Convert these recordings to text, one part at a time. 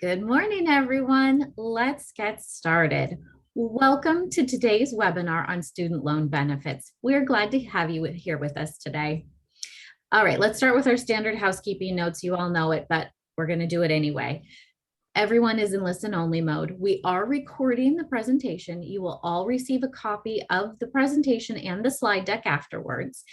Good morning, everyone. Let's get started. Welcome to today's webinar on student loan benefits. We're glad to have you here with us today. All right, let's start with our standard housekeeping notes. You all know it, but we're going to do it anyway. Everyone is in listen only mode. We are recording the presentation. You will all receive a copy of the presentation and the slide deck afterwards.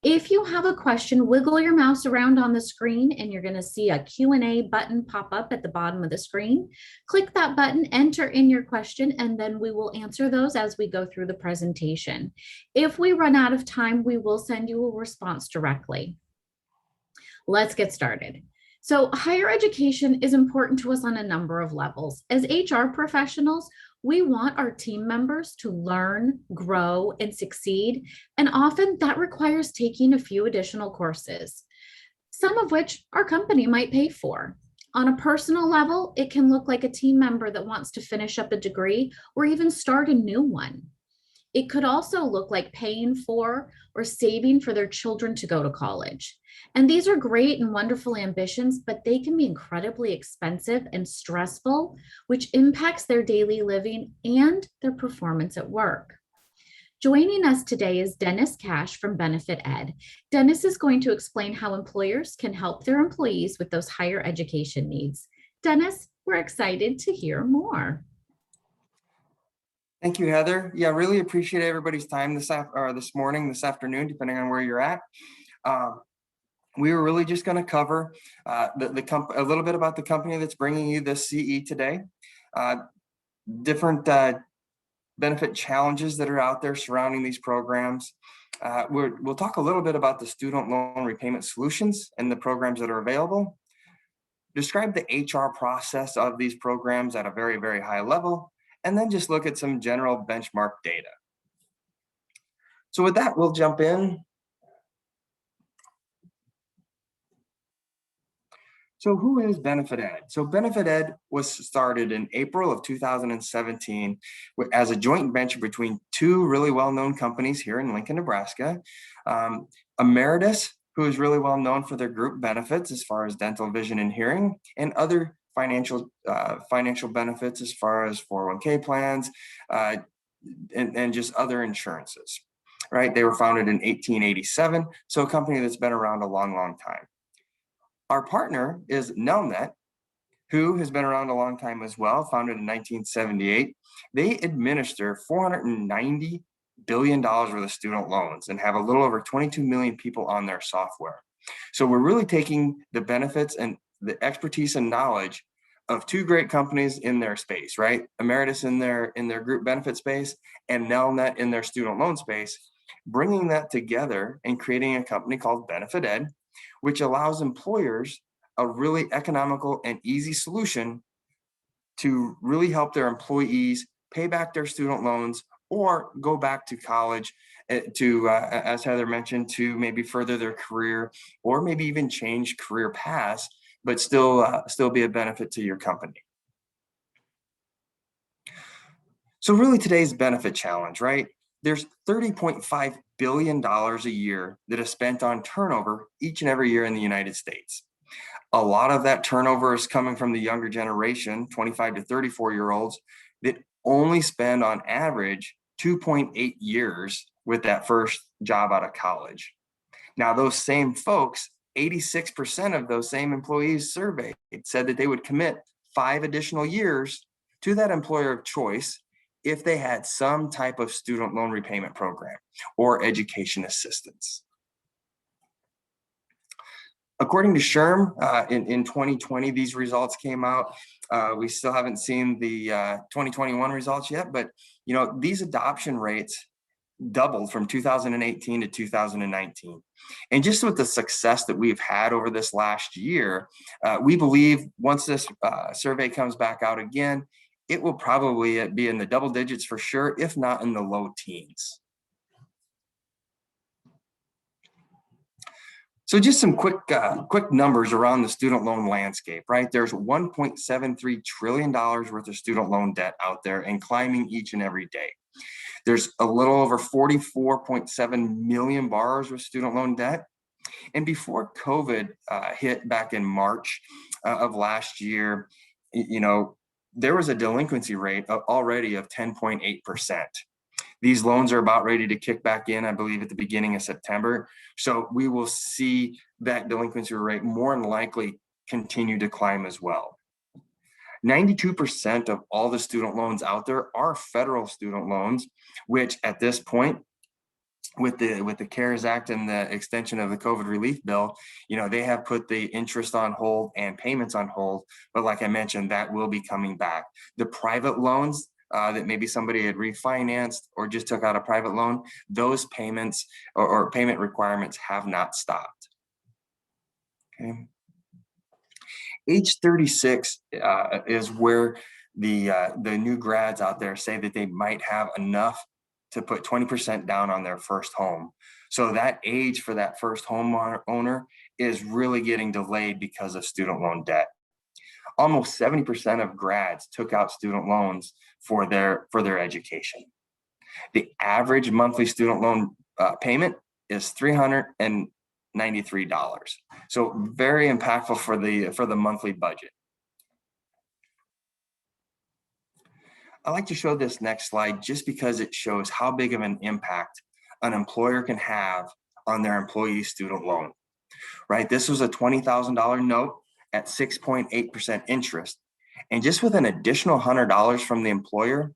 If you have a question, wiggle your mouse around on the screen and you're going to see a Q&A button pop up at the bottom of the screen. Click that button, enter in your question, and then we will answer those as we go through the presentation. If we run out of time, we will send you a response directly. Let's get started. So higher education is important to us on a number of levels. As HR professionals, we want our team members to learn, grow, and succeed, and often that requires taking a few additional courses, some of which our company might pay for. On a personal level, it can look like a team member that wants to finish up a degree or even start a new one. It could also look like paying for or saving for their children to go to college. And these are great and wonderful ambitions, but they can be incredibly expensive and stressful, which impacts their daily living and their performance at work. Joining us today is Dennis Cash from Benefit Ed. Dennis is going to explain how employers can help their employees with those higher education needs. Dennis, we're excited to hear more. Thank you, Heather. Yeah, really appreciate everybody's time this morning, this afternoon, depending on where you're at. We were really just going to cover a little bit about the company that's bringing you this CE today, different benefit challenges that are out there surrounding these programs. We'll talk a little bit about the student loan repayment solutions and the programs that are available, describe the HR process of these programs at a very, very high level, and then just look at some general benchmark data. So with that, we'll jump in. So who is Benefit Ed? So Benefit Ed was started in April of 2017 as a joint venture between two really well-known companies here in Lincoln, Nebraska. Emeritus, who is really well known for their group benefits as far as dental, vision, and hearing, and other financial benefits as far as 401k plans and just other insurances, right? They were founded in 1887, so a company that's been around a long, long time. Our partner is Nelnet, who has been around a long time as well, founded in 1978. They administer $490 billion worth of student loans and have a little over 22 million people on their software. So we're really taking the benefits and the expertise and knowledge of two great companies in their space, right? Emeritus in their group benefit space and Nelnet in their student loan space, bringing that together and creating a company called Benefit Ed, which allows employers a really economical and easy solution to really help their employees pay back their student loans or go back to college to, as Heather mentioned, to maybe further their career or maybe even change career paths, but still be a benefit to your company. So really today's benefit challenge, right? There's $30.5 billion a year that is spent on turnover each and every year in the United States. A lot of that turnover is coming from the younger generation, 25 to 34-year-olds, that only spend on average 2.8 years with that first job out of college. Now, those same folks, 86% of those same employees surveyed said that they would commit 5 additional years to that employer of choice if they had some type of student loan repayment program or education assistance. According to SHRM, in 2020, these results came out. We still haven't seen the 2021 results yet, but these adoption rates doubled from 2018 to 2019. And just with the success that we've had over this last year, we believe once this survey comes back out again, it will probably be in the double digits for sure, if not in the low teens. So just some quick numbers around the student loan landscape, right? There's $1.73 trillion worth of student loan debt out there and climbing each and every day. There's a little over 44.7 million borrowers with student loan debt. And before COVID hit back in March of last year, there was a delinquency rate already of 10.8%. These loans are about ready to kick back in, I believe, at the beginning of September. So we will see that delinquency rate more than likely continue to climb as well. 92% of all the student loans out there are federal student loans, which at this point, with the CARES Act and the extension of the COVID relief bill, they have put the interest on hold and payments on hold. But like I mentioned, that will be coming back. The private loans that maybe somebody had refinanced or just took out a private loan, those payments or payment requirements have not stopped. Okay. Age 36 is where the new grads out there say that they might have enough to put 20% down on their first home. So that age for that first home owner is really getting delayed because of student loan debt. Almost 70% of grads took out student loans for their education. The average monthly student loan payment is $393. So very impactful for the monthly budget. I like to show this next slide just because it shows how big of an impact an employer can have on their employee student loan, right? This was a $20,000 note at 6.8% interest. And just with an additional $100 from the employer,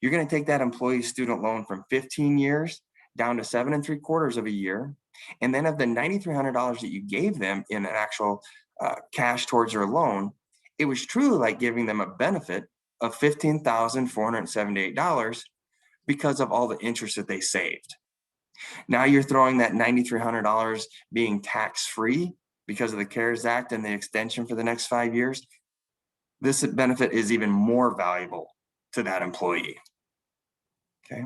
you're going to take that employee student loan from 15 years down to 7.75 of a year. And then of the $9,300 that you gave them in an actual cash towards their loan, it was truly like giving them a benefit of $15,478 because of all the interest that they saved. Now you're throwing that $9,300 being tax-free because of the CARES Act and the extension for the next 5 years. This benefit is even more valuable to that employee. Okay.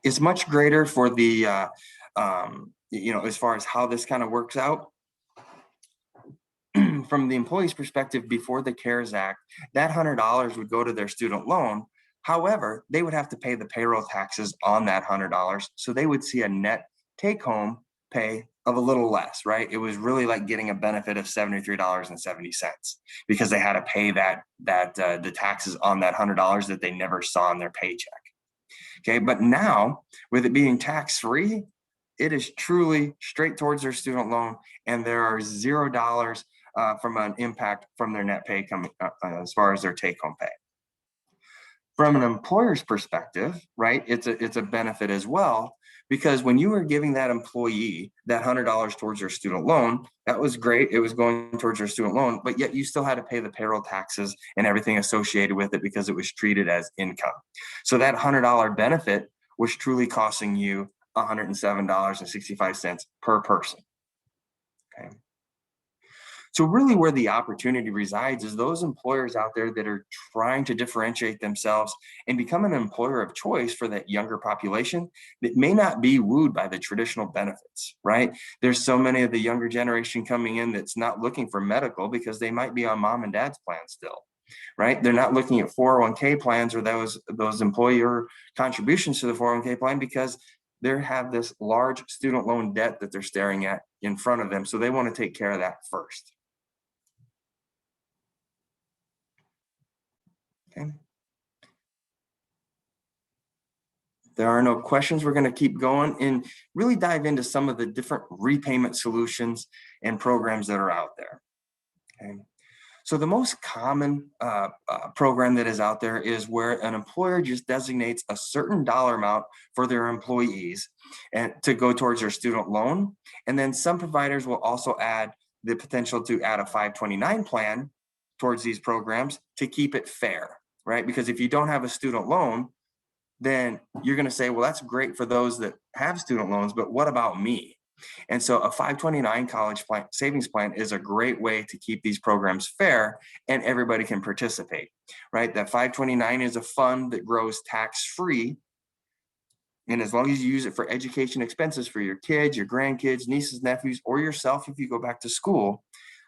It's much greater for the, as far as how this kind of works out. From the employee's perspective, before the CARES Act, that $100 would go to their student loan. However, they would have to pay the payroll taxes on that $100. So they would see a net take-home pay of a little less, right? It was really like getting a benefit of $73.70 because they had to pay the taxes on that $100 that they never saw in their paycheck. Okay, but now with it being tax-free, it is truly straight towards their student loan, and there are $0 from an impact from their net pay coming as far as their take-home pay. From an employer's perspective, right, it's a benefit as well, because when you were giving that employee that $100 towards their student loan, that was great. It was going towards their student loan, but yet you still had to pay the payroll taxes and everything associated with it because it was treated as income. So that $100 benefit was truly costing you $107.65 per person. Okay. So really where the opportunity resides is those employers out there that are trying to differentiate themselves and become an employer of choice for that younger population that may not be wooed by the traditional benefits, right? There's so many of the younger generation coming in that's not looking for medical because they might be on mom and dad's plan still, right? They're not looking at 401k plans or those employer contributions to the 401k plan because they have this large student loan debt that they're staring at in front of them. So they want to take care of that first. Okay. There are no questions. We're going to keep going and really dive into some of the different repayment solutions and programs that are out there. Okay. So the most common program that is out there is where an employer just designates a certain dollar amount for their employees and to go towards their student loan. And then some providers will also add the potential to add a 529 plan towards these programs to keep it fair, right? Because if you don't have a student loan, then you're going to say, well, that's great for those that have student loans, but what about me? And so a 529 college savings plan is a great way to keep these programs fair and everybody can participate, right? That 529 is a fund that grows tax-free. And as long as you use it for education expenses for your kids, your grandkids, nieces, nephews, or yourself, if you go back to school,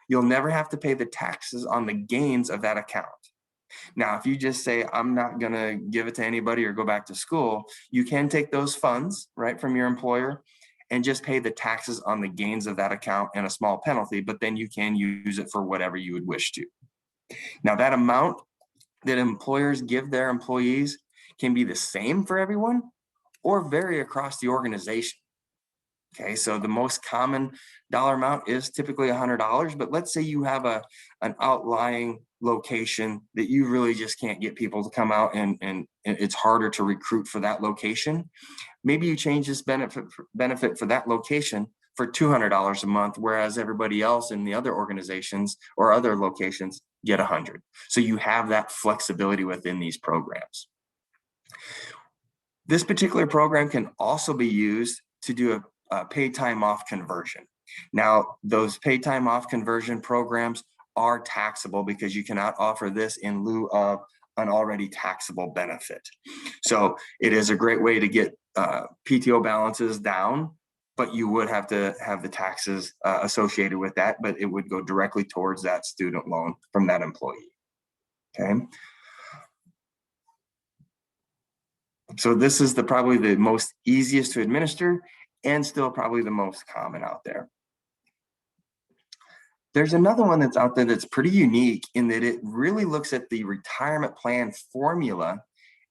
you'll never have to pay the taxes on the gains of that account. Now, if you just say, I'm not going to give it to anybody or go back to school, you can take those funds, right, from your employer and just pay the taxes on the gains of that account and a small penalty, but then you can use it for whatever you would wish to. Now, that amount that employers give their employees can be the same for everyone or vary across the organization. Okay, so the most common dollar amount is typically $100, but let's say you have an outlying location that you really just can't get people to come out, and it's harder to recruit for that location. Maybe you change this benefit for that location for $200 a month, whereas everybody else in the other organizations or other locations get 100. So you have that flexibility within these programs. This particular program can also be used to do a paid time off conversion. Now, those paid time off conversion programs are taxable because you cannot offer this in lieu of an already taxable benefit. So it is a great way to get PTO balances down, but you would have to have the taxes associated with that, but it would go directly towards that student loan from that employee. Okay. So this is probably the most easiest to administer and still probably the most common out there. There's another one that's out there that's pretty unique in that it really looks at the retirement plan formula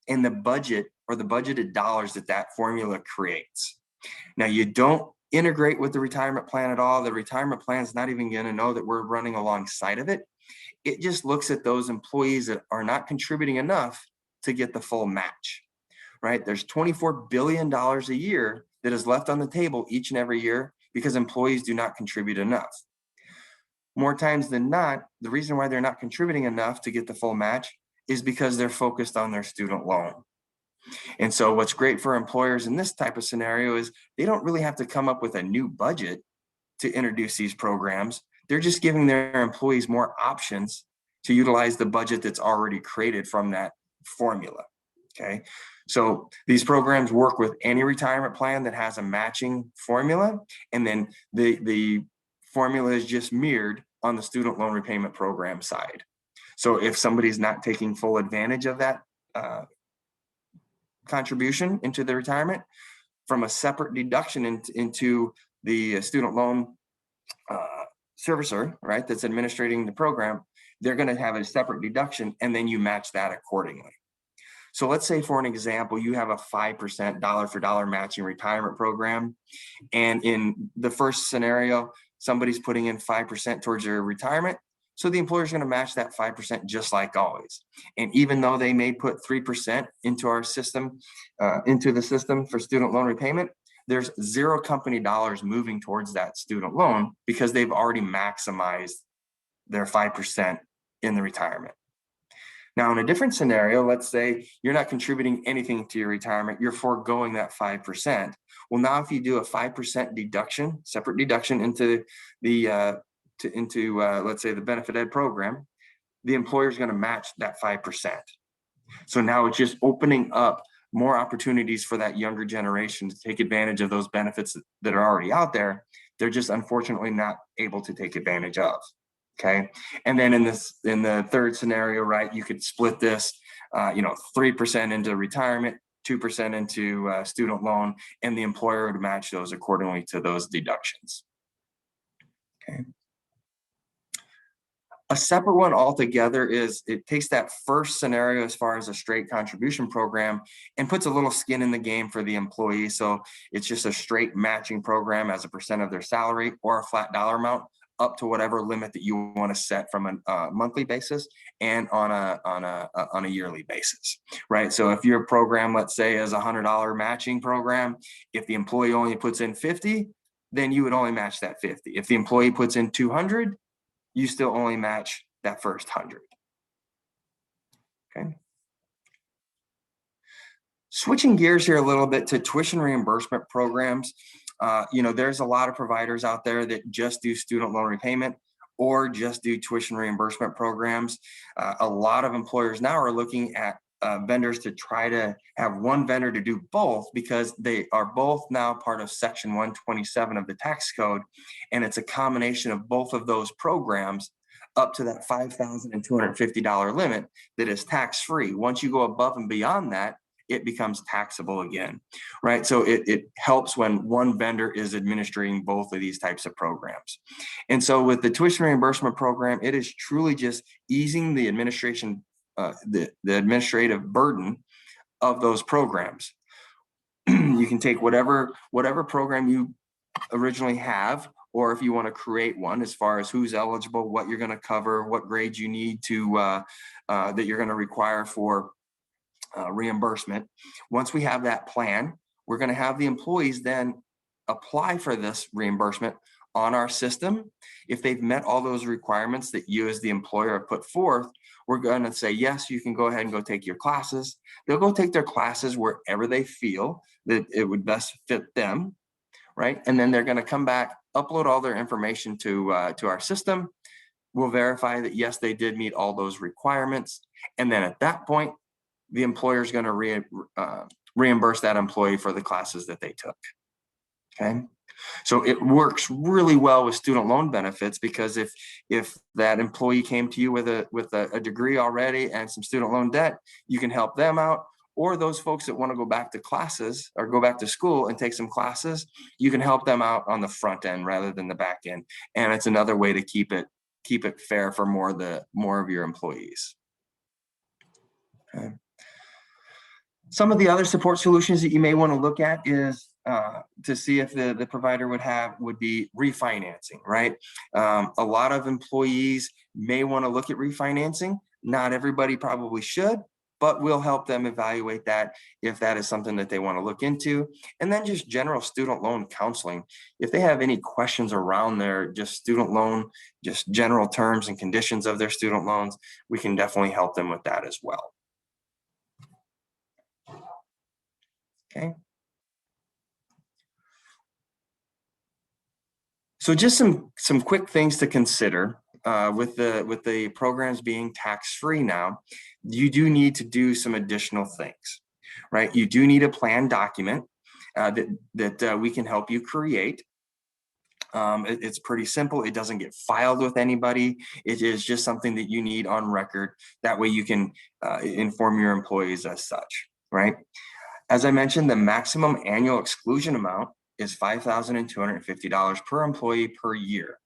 and the budget or the budgeted dollars that that formula creates. Now, you don't integrate with the retirement plan at all. The retirement plan is not even going to know that we're running alongside of it. It just looks at those employees that are not contributing enough to get the full match, right? There's $24 billion a year that is left on the table each and every year because employees do not contribute enough. More times than not, the reason why they're not contributing enough to get the full match is because they're focused on their student loan. And so what's great for employers in this type of scenario is they don't really have to come up with a new budget to introduce these programs. They're just giving their employees more options to utilize the budget that's already created from that formula. Okay. So these programs work with any retirement plan that has a matching formula, and then the formula is just mirrored on the student loan repayment program side. So if somebody's not taking full advantage of that contribution into the retirement, from a separate deduction into the student loan servicer, right, that's administrating the program, they're going to have a separate deduction, and then you match that accordingly. So let's say, for an example, you have a 5% dollar for dollar matching retirement program. And in the first scenario, somebody's putting in 5% towards their retirement. So the employer is going to match that 5% just like always. And even though they may put 3% into our system, into the system for student loan repayment, there's zero company dollars moving towards that student loan because they've already maximized their 5% in the retirement. Now, in a different scenario, let's say you're not contributing anything to your retirement, you're foregoing that 5%. Well, now if you do a 5% deduction, separate deduction into the let's say the Benefit Ed program, the employer is going to match that 5%. So now it's just opening up more opportunities for that younger generation to take advantage of those benefits that are already out there. They're just unfortunately not able to take advantage of. Okay. And then in the third scenario, right, you could split this, 3% into retirement, 2% into student loan, and the employer would match those accordingly to those deductions. Okay. A separate one altogether is it takes that first scenario as far as a straight contribution program and puts a little skin in the game for the employee. So it's just a straight matching program as a percent of their salary or a flat dollar amount up to whatever limit that you want to set from a monthly basis and on a yearly basis, right? So if your program, let's say, is $100 matching program, if the employee only puts in 50, then you would only match that 50. If the employee puts in 200, you still only match that first 100. Okay. Switching gears here a little bit to tuition reimbursement programs. There's a lot of providers out there that just do student loan repayment or just do tuition reimbursement programs. A lot of employers now are looking at vendors to try to have one vendor to do both because they are both now part of Section 127 of the tax code. And it's a combination of both of those programs up to that $5,250 limit that is tax-free. Once you go above and beyond that, it becomes taxable again, right? So it helps when one vendor is administering both of these types of programs. And so with the tuition reimbursement program, it is truly just easing the administration, the administrative burden of those programs. You can take whatever program you originally have, or if you want to create one, as far as who's eligible, what you're going to cover, what grades you need to that you're going to require for reimbursement. Once we have that plan, we're going to have the employees then apply for this reimbursement on our system. If they've met all those requirements that you as the employer have put forth, we're going to say, yes, you can go ahead and go take your classes. They'll go take their classes wherever they feel that it would best fit them, right? And then they're going to come back, upload all their information to our system. We'll verify that, yes, they did meet all those requirements. And then at that point, the employer is going to reimburse that employee for the classes that they took. Okay. So it works really well with student loan benefits, because if that employee came to you with a degree already and some student loan debt, you can help them out. Or those folks that want to go back to classes or go back to school and take some classes, you can help them out on the front end rather than the back end. And it's another way to keep it fair for more of your employees. Okay. Some of the other support solutions that you may want to look at is to see if the provider would be refinancing, right? A lot of employees may want to look at refinancing. Not everybody probably should, but we'll help them evaluate that if that is something that they want to look into. And then just general student loan counseling. If they have any questions around their just student loan, just general terms and conditions of their student loans, we can definitely help them with that as well. Okay. So just some quick things to consider with the programs being tax-free now. You do need to do some additional things, right? You do need a plan document that we can help you create. It's pretty simple. It doesn't get filed with anybody. It is just something that you need on record. That way you can inform your employees as such, right? As I mentioned, the maximum annual exclusion amount is $5,250 per employee per year.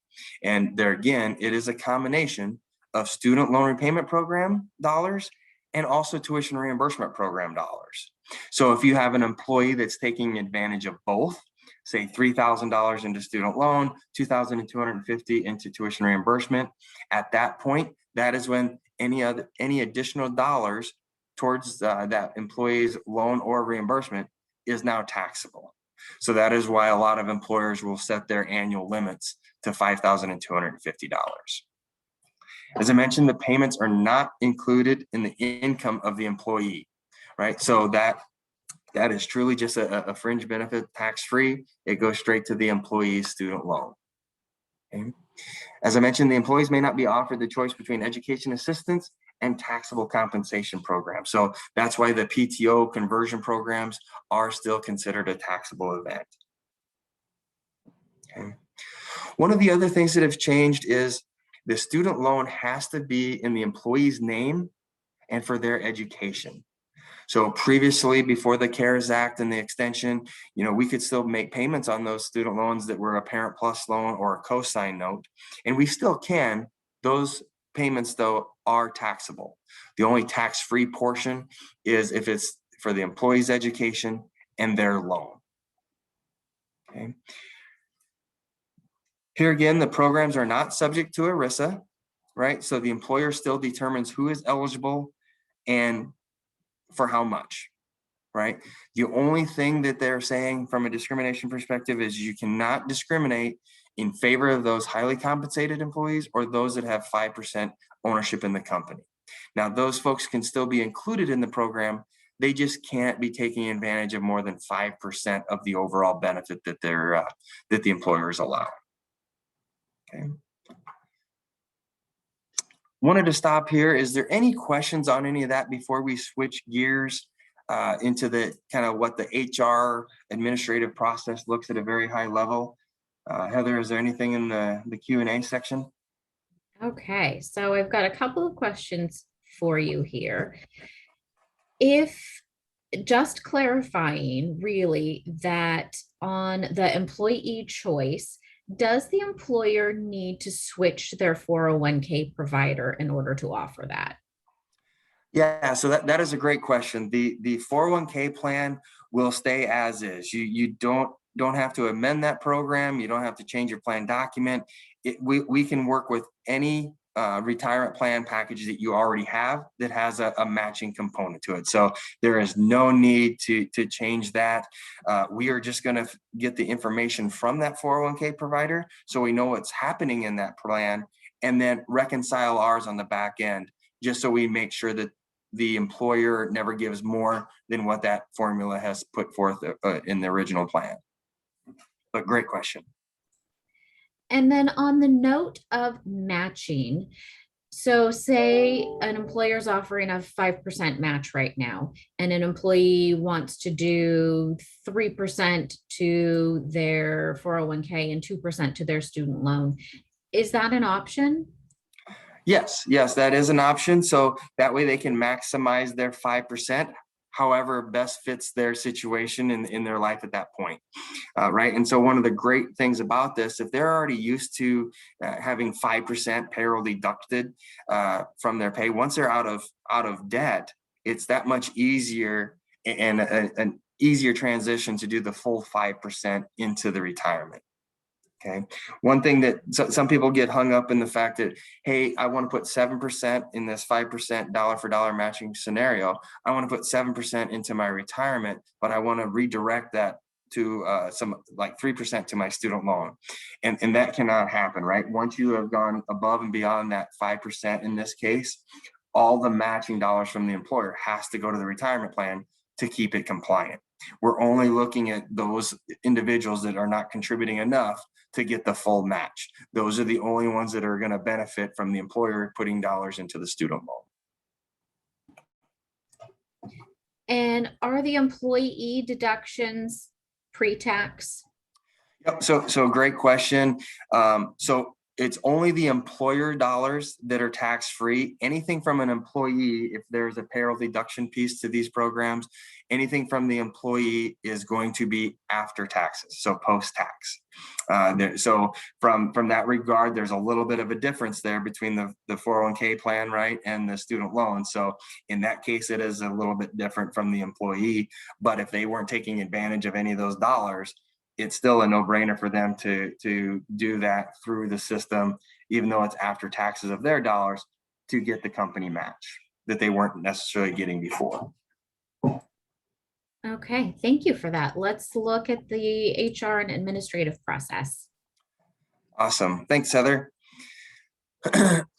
And there again, it is a combination of student loan repayment program dollars and also tuition reimbursement program dollars. So if you have an employee that's taking advantage of both, say $3,000 into student loan, $2,250 into tuition reimbursement, at that point, that is when any additional dollars towards that employee's loan or reimbursement is now taxable. So that is why a lot of employers will set their annual limits to $5,250. As I mentioned, the payments are not included in the income of the employee, right? So that is truly just a fringe benefit, tax-free. It goes straight to the employee's student loan. Okay. As I mentioned, the employees may not be offered the choice between education assistance and taxable compensation programs. So that's why the PTO conversion programs are still considered a taxable event. Okay. One of the other things that have changed is the student loan has to be in the employee's name and for their education. So previously, before the CARES Act and the extension, we could still make payments on those student loans that were a Parent Plus loan or a cosign note, and we still can. Those payments, though, are taxable. The only tax-free portion is if it's for the employee's education and their loan. Okay. Here again, the programs are not subject to ERISA, right? So the employer still determines who is eligible and for how much, right? The only thing that they're saying from a discrimination perspective is you cannot discriminate in favor of those highly compensated employees or those that have 5% ownership in the company. Now, those folks can still be included in the program. They just can't be taking advantage of more than 5% of the overall benefit that that the employer is allowing. Okay. Wanted to stop here. Is there any questions on any of that before we switch gears into the kind of what the HR administrative process looks at a very high level? Heather, is there anything in the Q&A section? Okay, so I've got a couple of questions for you here. If just clarifying really that on the employee choice, does the employer need to switch their 401k provider in order to offer that? Yeah, so that is a great question. The 401k plan will stay as is. You don't have to amend that program. You don't have to change your plan document. We can work with any retirement plan package that you already have that has a matching component to it. So there is no need to change that. We are just going to get the information from that 401k provider so we know what's happening in that plan, and then reconcile ours on the back end, just so we make sure that the employer never gives more than what that formula has put forth in the original plan. But great question. And then on the note of matching, so say an employer is offering a 5% match right now, and an employee wants to do 3% to their 401k and 2% to their student loan. Is that an option? Yes, that is an option. So that way they can maximize their 5%, however best fits their situation in their life at that point. Right. And so one of the great things about this, if they're already used to having 5% payroll deducted from their pay, once they're out of debt, it's that much easier and an easier transition to do the full 5% into the retirement. Okay. One thing that some people get hung up in the fact that, hey, I want to put 7% in this 5% dollar for dollar matching scenario. I want to put 7% into my retirement, but I want to redirect that to some like 3% to my student loan. And that cannot happen, right? Once you have gone above and beyond that 5% in this case, all the matching dollars from the employer has to go to the retirement plan to keep it compliant. We're only looking at those individuals that are not contributing enough to get the full match. Those are the only ones that are going to benefit from the employer putting dollars into the student loan. And are the employee deductions pre-tax? Yep. So great question. So it's only the employer dollars that are tax-free. Anything from an employee, if there's a payroll deduction piece to these programs, anything from the employee is going to be after taxes, so post-tax. So from that regard, there's a little bit of a difference there between the 401k plan, right, and the student loan. So in that case, it is a little bit different from the employee. But if they weren't taking advantage of any of those dollars, it's still a no-brainer for them to do that through the system, even though it's after taxes of their dollars, to get the company match that they weren't necessarily getting before. Okay, thank you for that. Let's look at the HR and administrative process. Awesome. Thanks, Heather.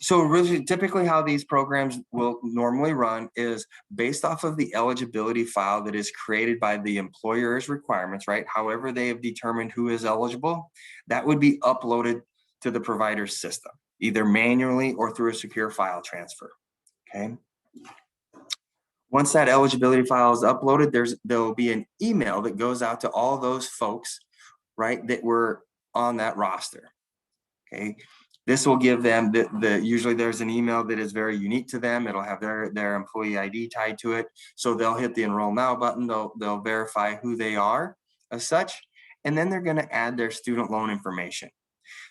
So really, typically how these programs will normally run is based off of the eligibility file that is created by the employer's requirements, right? However they have determined who is eligible, that would be uploaded to the provider's system, either manually or through a secure file transfer, okay? Once that eligibility file is uploaded, there'll be an email that goes out to all those folks, right, that were on that roster, okay? This will give them usually there's an email that is very unique to them. It'll have their employee ID tied to it. So they'll hit the enroll now button. They'll verify who they are as such, and then they're going to add their student loan information.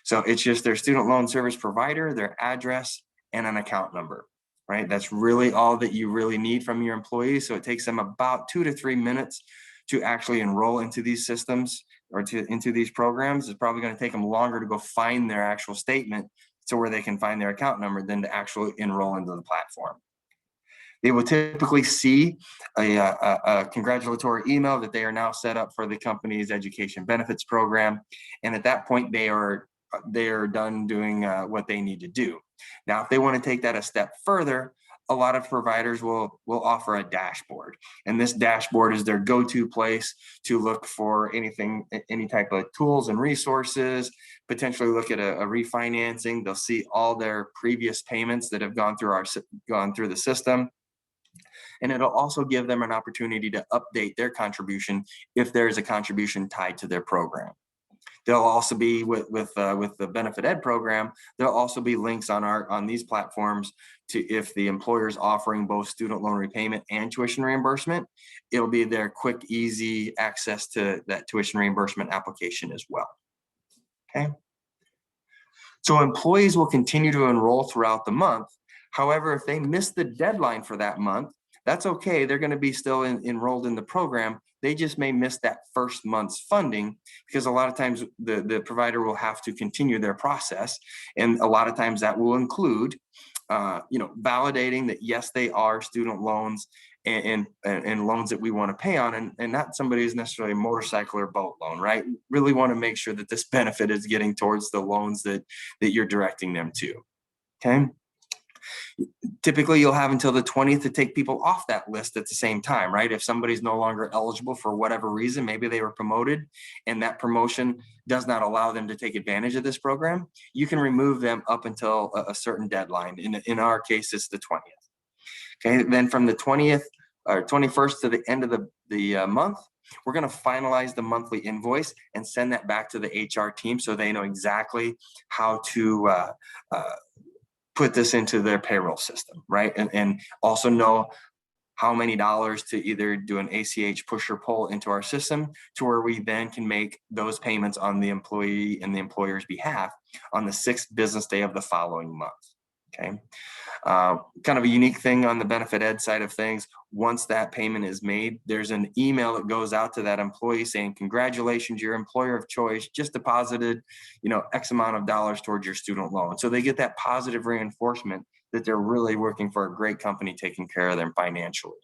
So it's just their student loan service provider, their address, and an account number, right? That's really all that you really need from your employees. So it takes them about 2 to 3 minutes to actually enroll into these systems or into these programs. It's probably going to take them longer to go find their actual statement to where they can find their account number than to actually enroll into the platform. They will typically see a congratulatory email that they are now set up for the company's education benefits program. And at that point, they are done doing what they need to do. Now, if they want to take that a step further, a lot of providers will offer a dashboard, and this dashboard is their go-to place to look for any type of tools and resources, potentially look at a refinancing. They'll see all their previous payments that have gone through the system, and it'll also give them an opportunity to update their contribution if there is a contribution tied to their program. There'll also be with the Benefit Ed program, there'll also be links on these platforms to, if the employer is offering both student loan repayment and tuition reimbursement, it'll be their quick, easy access to that tuition reimbursement application as well. Okay. So employees will continue to enroll throughout the month. However, if they miss the deadline for that month, that's okay. They're going to be still enrolled in the program. They just may miss that first month's funding, because a lot of times the provider will have to continue their process. And a lot of times that will include, validating that, yes, they are student loans and loans that we want to pay on, and not somebody who's necessarily a motorcycle or boat loan, right? Really want to make sure that this benefit is getting towards the loans that you're directing them to. Okay. Typically, you'll have until the 20th to take people off that list at the same time, right? If somebody's no longer eligible for whatever reason, maybe they were promoted and that promotion does not allow them to take advantage of this program, you can remove them up until a certain deadline. In our case, it's the 20th. Okay, then from the 20th or 21st to the end of the month, we're going to finalize the monthly invoice and send that back to the HR team so they know exactly how to put this into their payroll system, right? And also know how many dollars to either do an ACH push or pull into our system, to where we then can make those payments on the employee and the employer's behalf on the 6th business day of the following month. Okay. Kind of a unique thing on the Benefit Ed side of things. Once that payment is made, there's an email that goes out to that employee saying, congratulations, your employer of choice just deposited, X amount of dollars towards your student loan. So they get that positive reinforcement that they're really working for a great company taking care of them financially.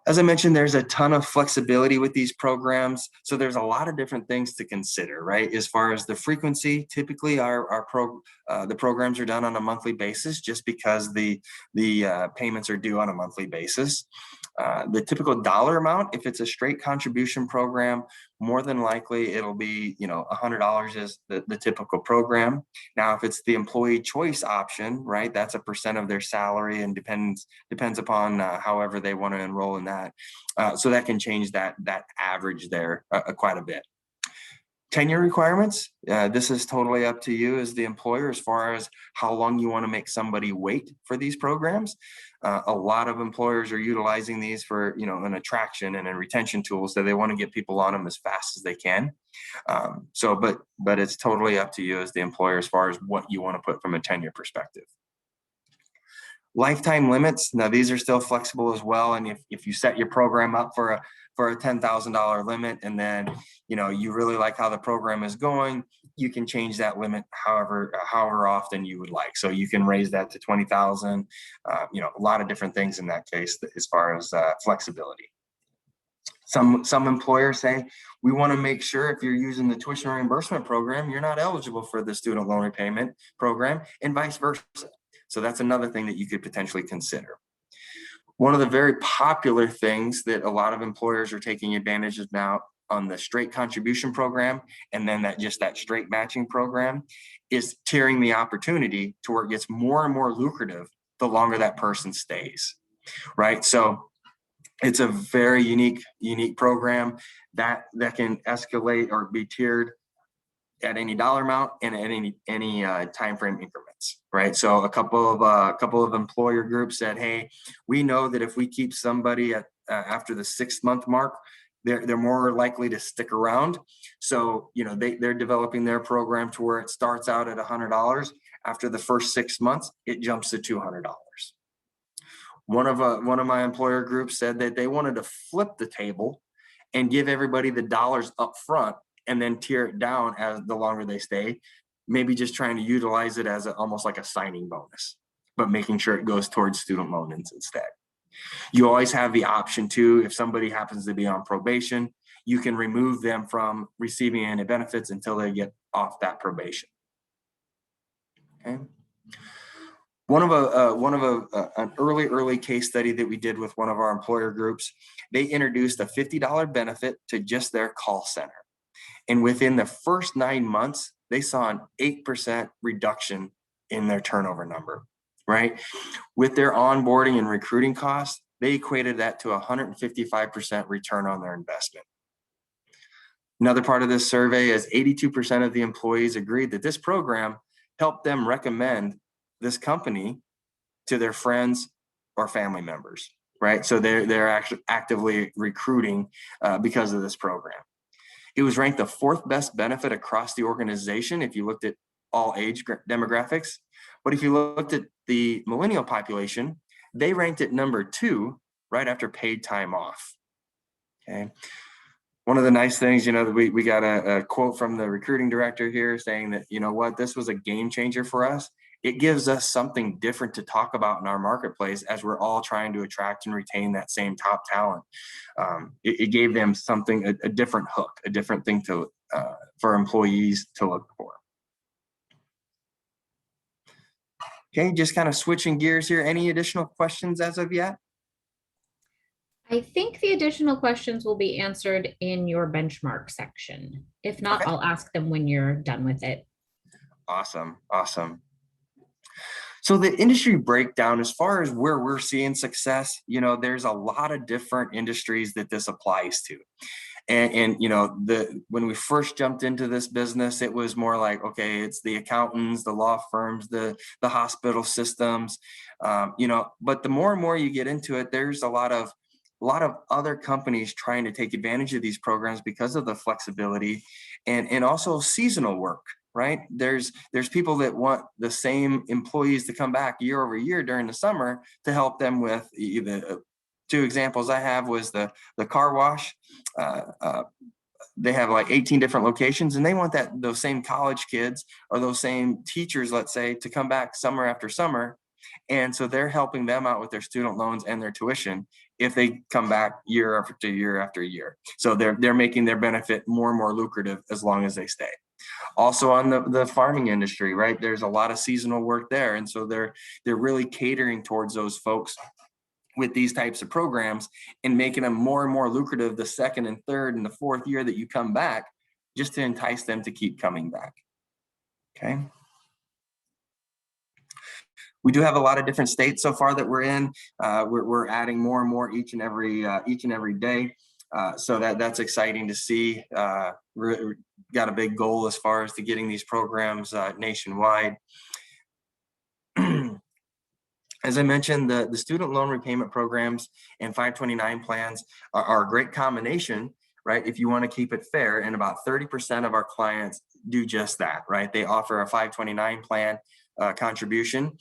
As I mentioned, there's a ton of flexibility with these programs. So there's a lot of different things to consider, right? As far as the frequency, typically the programs are done on a monthly basis, just because the payments are due on a monthly basis. The typical dollar amount, if it's a straight contribution program, more than likely it'll be, $100 is the typical program. Now, if it's the employee choice option, right, that's a % of their salary and depends upon however they want to enroll in that. So that can change that average there quite a bit. Tenure requirements, this is totally up to you as the employer as far as how long you want to make somebody wait for these programs. A lot of employers are utilizing these for, an attraction and a retention tool, so they want to get people on them as fast as they can. But it's totally up to you as the employer as far as what you want to put from a tenure perspective. Lifetime limits, now these are still flexible as well. And if you set your program up for a $10,000 limit, and then you really like how the program is going, you can change that limit however often you would like. So you can raise that to 20,000. A lot of different things in that case as far as flexibility. Some employers say, we want to make sure if you're using the tuition reimbursement program, you're not eligible for the student loan repayment program, and vice versa. So that's another thing that you could potentially consider. One of the very popular things that a lot of employers are taking advantage of now on the straight contribution program, and then that straight matching program, is tiering the opportunity to where it gets more and more lucrative the longer that person stays, right? So it's a very unique program that can escalate or be tiered at any dollar amount and at any time frame increments, right? So a couple of employer groups said, hey, we know that if we keep somebody at after the 6th month mark, they're more likely to stick around. So they're developing their program to where it starts out at $100. After the first 6 months, it jumps to $200. One of my employer groups said that they wanted to flip the table and give everybody the dollars up front, and then tier it down as the longer they stay, maybe just trying to utilize it as almost like a signing bonus, but making sure it goes towards student loans instead. You always have the option too, if somebody happens to be on probation, you can remove them from receiving any benefits until they get off that probation. Okay. One of an early case study that we did with one of our employer groups, they introduced a $50 benefit to just their call center. And within the first 9 months, they saw an 8% reduction in their turnover number, right? With their onboarding and recruiting costs, they equated that to 155% return on their investment. Another part of this survey is 82% of the employees agreed that this program helped them recommend this company to their friends or family members, right? So they're actually actively recruiting because of this program. It was ranked the fourth best benefit across the organization if you looked at all age demographics. But if you looked at the millennial population, they ranked it number 2 right after paid time off. Okay. One of the nice things, we got a quote from the recruiting director here saying that, this was a game changer for us. It gives us something different to talk about in our marketplace as we're all trying to attract and retain that same top talent. It gave them something, a different hook, a different thing for employees to look for. Okay, just kind of switching gears here. Any additional questions as of yet? I think the additional questions will be answered in your benchmark section. If not, Okay. I'll ask them when you're done with it. Awesome. So the industry breakdown, as far as where we're seeing success, there's a lot of different industries that this applies to. And when we first jumped into this business, it was more like, okay, it's the accountants, the law firms, the hospital systems, but the more and more you get into it, there's a lot of other companies trying to take advantage of these programs because of the flexibility and also seasonal work, right? There's people that want the same employees to come back year over year during the summer to help them with either. 2 examples I have was the car wash. They have like 18 different locations, and they want those same college kids or those same teachers, let's say, to come back summer after summer. And so they're helping them out with their student loans and their tuition if they come back year after year after year. So they're making their benefit more and more lucrative as long as they stay. Also on the farming industry, right? There's a lot of seasonal work there. And so they're really catering towards those folks with these types of programs and making them more and more lucrative the second and third and the fourth year that you come back, just to entice them to keep coming back. Okay. We do have a lot of different states so far that we're in. We're adding more and more each and every day. So that's exciting to see. We're got a big goal as far as to getting these programs nationwide. As I mentioned, the student loan repayment programs and 529 plans are a great combination, right? If you want to keep it fair, and about 30% of our clients do just that, right? They offer a 529 plan contribution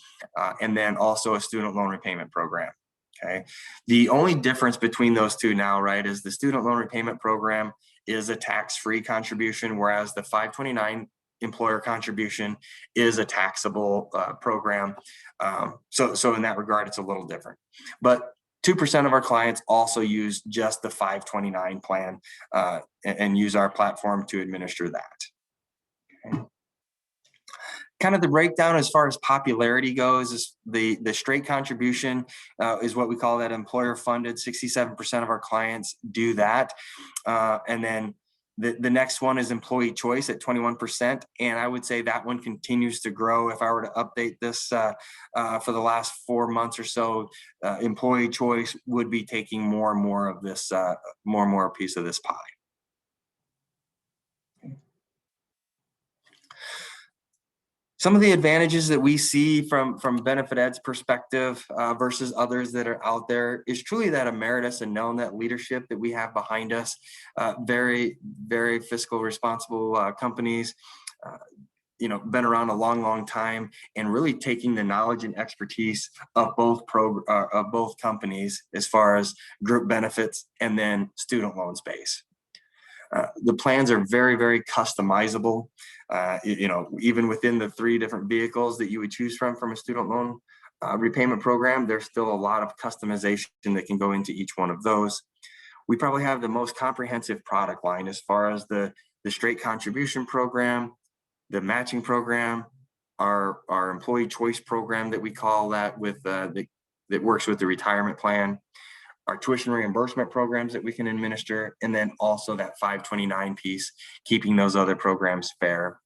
and then also a student loan repayment program. Okay. The only difference between those two now, right, is the student loan repayment program is a tax-free contribution, whereas the 529 employer contribution is a taxable program. So in that regard, it's a little different. But 2% of our clients also use just the 529 plan and use our platform to administer that. Okay. Kind of the breakdown as far as popularity goes is the straight contribution is what we call that employer funded. 67% of our clients do that. And then the next one is employee choice at 21%. And I would say that one continues to grow. If I were to update this for the last 4 months or so, employee choice would be taking more and more of this, more and more piece of this pie. Some of the advantages that we see from BenefitEd's perspective versus others that are out there is truly that emeritus and known that leadership that we have behind us. Very, very fiscal responsible companies, been around a long time, and really taking the knowledge and expertise of both companies as far as group benefits and then student loan space. The plans are very, very customizable. Even within the 3 different vehicles that you would choose from a student loan repayment program, there's still a lot of customization that can go into each one of those. We probably have the most comprehensive product line as far as the straight contribution program, the matching program, our employee choice program that we call that that works with the retirement plan, our tuition reimbursement programs that we can administer, and then also that 529 piece, keeping those other programs fair.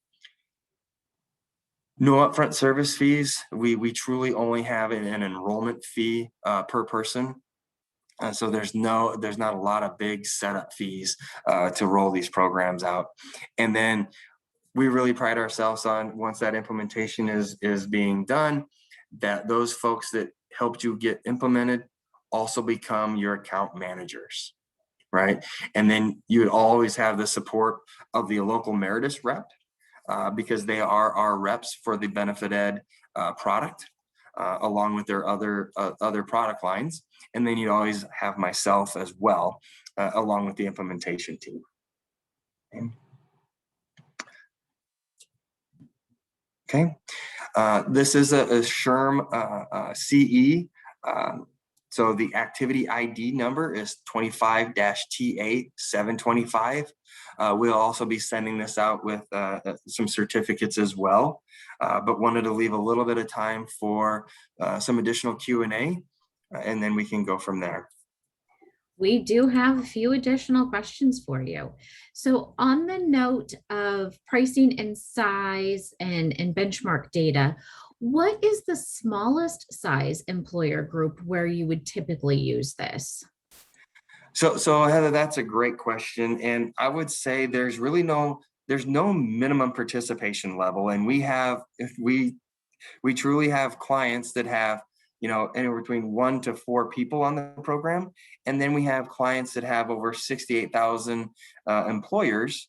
No upfront service fees. We truly only have an enrollment fee per person. So there's not a lot of big setup fees to roll these programs out. And then we really pride ourselves on, once that implementation is being done, that those folks that helped you get implemented also become your account managers, right? And then you would always have the support of the local Meritus rep, because they are our reps for the Benefit Ed product, along with their other product lines. And then you'd always have myself as well, along with the implementation team. Okay, this is a SHRM CE. So the activity ID number is 25-TA725. We'll also be sending this out with some certificates as well, but wanted to leave a little bit of time for some additional Q&A, and then we can go from there. We do have a few additional questions for you. So on the note of pricing and size and benchmark data, what is the smallest size employer group where you would typically use this? So Heather, that's a great question. And I would say there's no minimum participation level. And we truly have clients that have, anywhere between 1 to 4 people on the program. And then we have clients that have over 68,000 employees,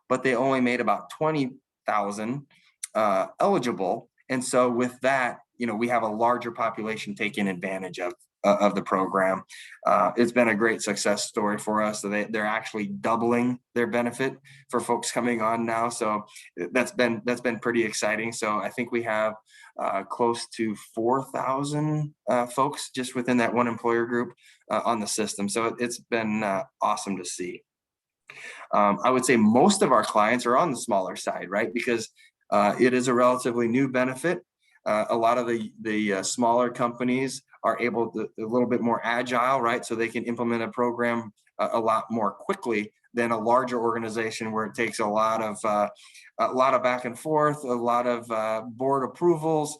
but they only made about 20,000 eligible. And so with that, we have a larger population taking advantage of the program. It's been a great success story for us. So they're actually doubling their benefit for folks coming on now. So that's been pretty exciting. So I think we have close to 4,000 folks just within that one employer group on the system. So it's been awesome to see. I would say most of our clients are on the smaller side, right? Because it is a relatively new benefit. A lot of the smaller companies are able to a little bit more agile, right? So they can implement a program a lot more quickly than a larger organization where it takes a lot of back and forth, a lot of board approvals,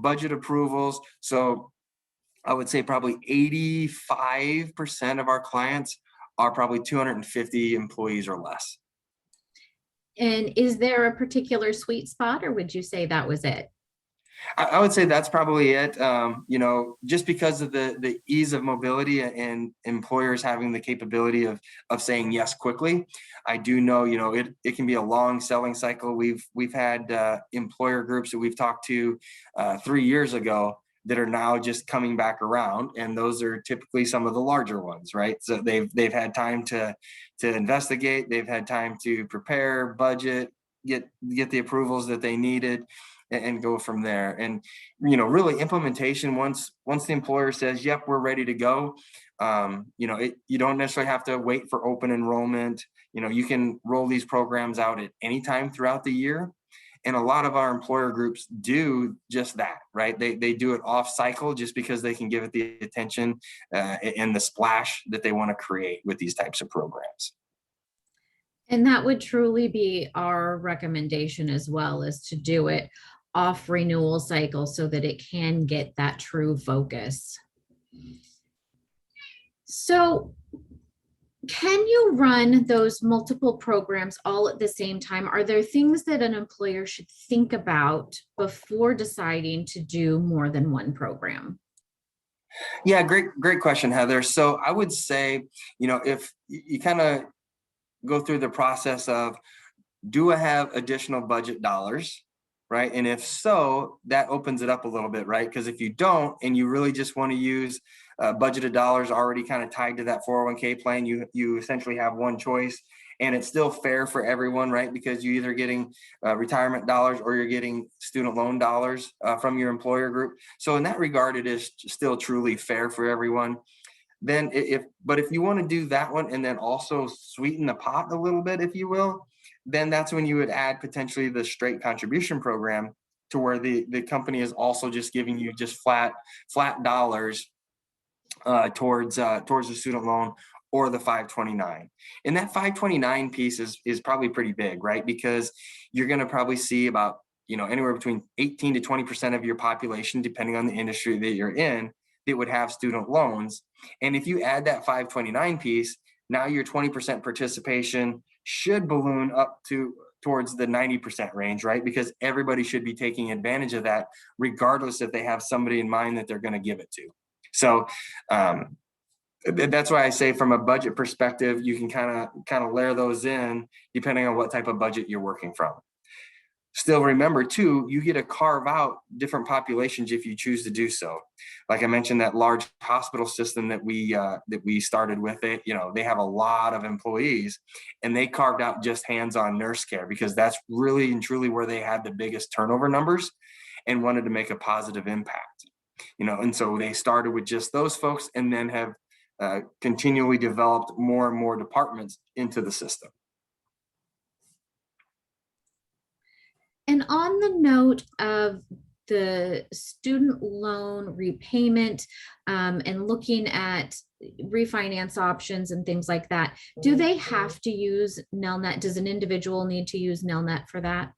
budget approvals. So I would say probably 85% of our clients are probably 250 employees or less. And is there a particular sweet spot, or would you say that was it? I would say that's probably it. Just because of the ease of mobility and employers having the capability of saying yes quickly. I do know, it can be a long selling cycle. We've had employer groups that we've talked to 3 years ago that are now just coming back around, and those are typically some of the larger ones, right? So they've had time to investigate, they've had time to prepare, budget, get the approvals that they needed, and go from there. And really implementation, once the employer says, yep, we're ready to go, you don't necessarily have to wait for open enrollment. You can roll these programs out at any time throughout the year. And a lot of our employer groups do just that, right? They do it off cycle just because they can give it the attention and the splash that they want to create with these types of programs. And that would truly be our recommendation as well, is to do it off renewal cycle so that it can get that true focus. So can you run those multiple programs all at the same time? Are there things that an employer should think about before deciding to do more than one program? Yeah, great question, Heather. So I would say, if you kind of go through the process of, do I have additional budget dollars? Right. And if so, that opens it up a little bit, right? Because if you don't, and you really just want to use budgeted dollars already kind of tied to that 401k plan, you essentially have one choice, and it's still fair for everyone, right? Because you're either getting retirement dollars or you're getting student loan dollars from your employer group. So in that regard, it is still truly fair for everyone. Then if you want to do that one and then also sweeten the pot a little bit, if you will, then that's when you would add potentially the straight contribution program, to where the company is also just giving you just flat dollars towards the student loan or the 529. And that 529 piece is probably pretty big, right? Because you're going to probably see about, anywhere between 18 to 20% of your population, depending on the industry that you're in, that would have student loans. And if you add that 529 piece, now your 20% participation should balloon up to towards the 90% range, right? Because everybody should be taking advantage of that, regardless if they have somebody in mind that they're going to give it to. So that's why I say from a budget perspective, you can kind of layer those in depending on what type of budget you're working from. Still remember too, you get to carve out different populations if you choose to do so. Like I mentioned, that large hospital system that we started with, it, they have a lot of employees, and they carved out just hands-on nurse care because that's really and truly where they had the biggest turnover numbers and wanted to make a positive impact. And so they started with just those folks and then have continually developed more and more departments into the system. And on the note of the student loan repayment and looking at refinance options and things like that, do they have to use Nelnet? Does an individual need to use Nelnet for that?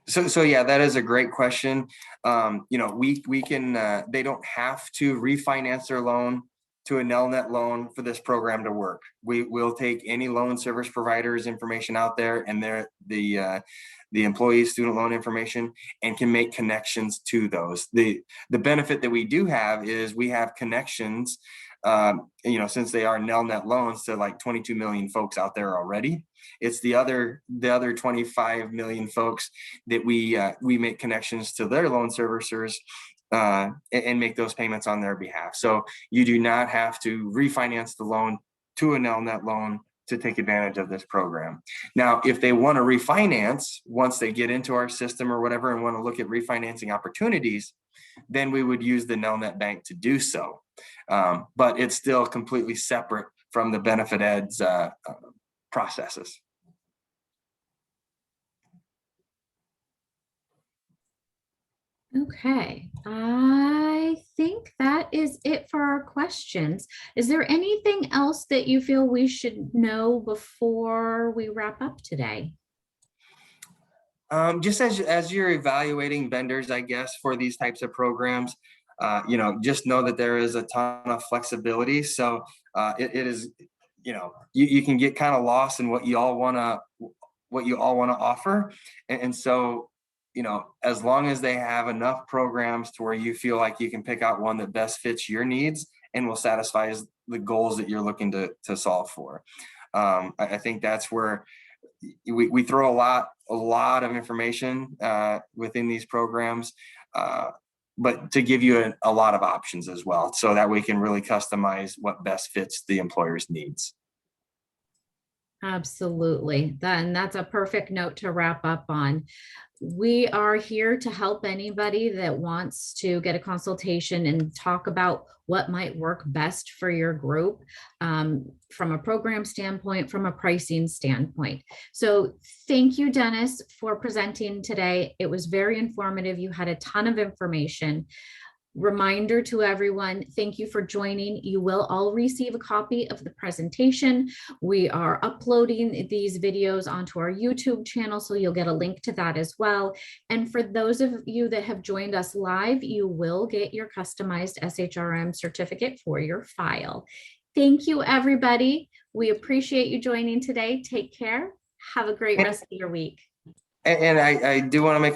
So yeah, that is a great question. We can, they don't have to refinance their loan to a Nelnet loan for this program to work. We will take any loan service provider's information out there and the employee student loan information and can make connections to those. The benefit that we do have is we have connections, since they are Nelnet loans, to like 22 million folks out there already. It's the other 25 million folks that we make connections to their loan servicers and make those payments on their behalf. So you do not have to refinance the loan to a Nelnet loan to take advantage of this program. Now, if they want to refinance once they get into our system or whatever and want to look at refinancing opportunities, then we would use the Nelnet Bank to do so. But it's still completely separate from the BenefitEd's processes. Okay, I think that is it for our questions. Is there anything else that you feel we should know before we wrap up today? Just as you're evaluating vendors, I guess, for these types of programs, just know that there is a ton of flexibility. So it is, you can get kind of lost in what you all want to offer. And so, as long as they have enough programs to where you feel like you can pick out one that best fits your needs and will satisfy the goals that you're looking to solve for. I think that's where we throw a lot of information within these programs, but to give you a lot of options as well, so that we can really customize what best fits the employer's needs. Absolutely. And that's a perfect note to wrap up on. We are here to help anybody that wants to get a consultation and talk about what might work best for your group from a program standpoint, from a pricing standpoint. So thank you, Dennis, for presenting today. It was very informative. You had a ton of information. Reminder to everyone, thank you for joining. You will all receive a copy of the presentation. We are uploading these videos onto our YouTube channel, so you'll get a link to that as well. And for those of you that have joined us live, you will get your customized SHRM certificate for your file. Thank you, everybody. We appreciate you joining today. Take care. Have a great rest of your week. And I do want to make